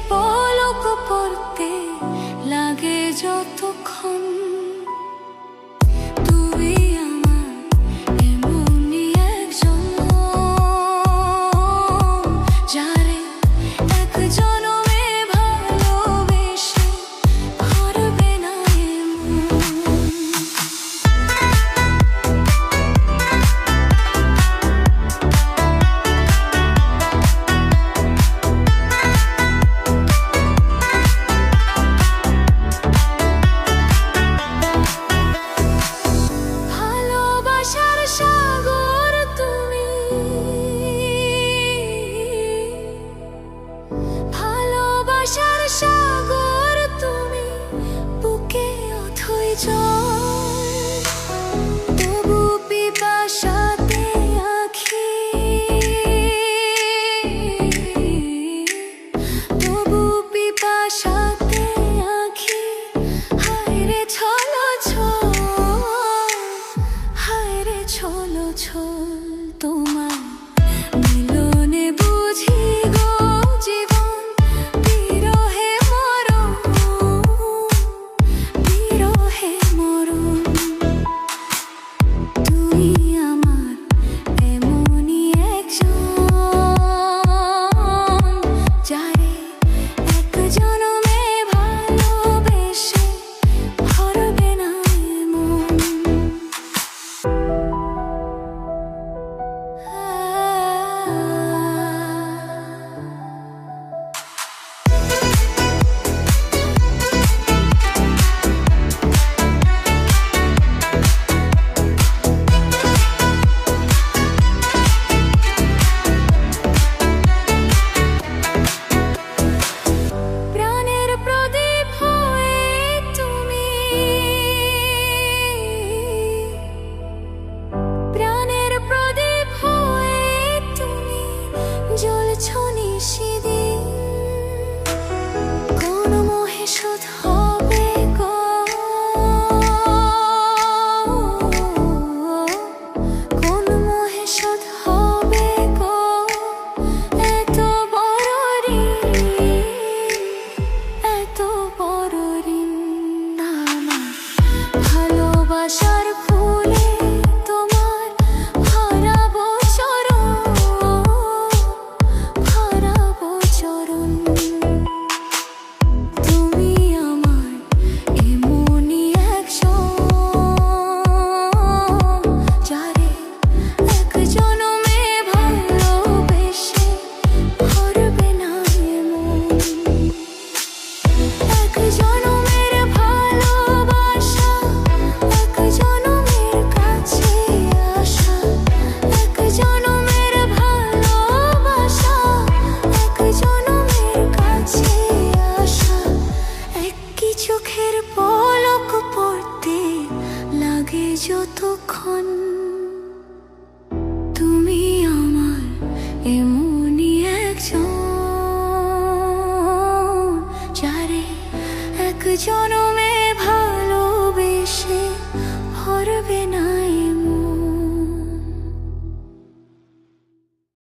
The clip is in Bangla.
পলক পড়তে লাগে যতক্ষণ। তুই আমার এমনই একজন, যারে এক জনমে ভালোবেসে হারবে না ভালোবাসার সাগর তুমি, ভালোবাসার সাগর তুমি, বুকে অথই জল, তবু পিপাসাতে আঁখি, তবু পিপাসাতে আঁখি, হায় রে ছলো ছল, হায় রে ছলো ছল। তোমার মিলনে বুঝি গো জীবন, বিরহে মরণ, বিরহে মরণ। তুই আমার এমনই একজন, যারে এক জনমে ভালোবেসে হারবে না মন। প্রাণের প্রদীপ হয়ে তুমি, প্রাণের প্রদীপ হয়ে তুমি জ্বলছ নিশিদিন। কোন মোহে শোধ হবে গো, কোন মোহে শোধ হবে গো, এত বড় ঋণ, এত বড় ঋণ। আমার ভালোবাসার ফুলে তোমার হারাবো চরণ, হারাবো চরণ। তুমি আমার এমনই একজন, যারে এক জনমে ভালোবেসে হারবে না মন। এক জনমের ভালোবাসা, এক জনমের কাছে আসা, এক জনমের ভালোবাসা, এক জনমের কাছে আসা। একই চোখের পলক পড়তে লাগে যতক্ষণ। তুমি আমার এমনই একজন, যারে এক জন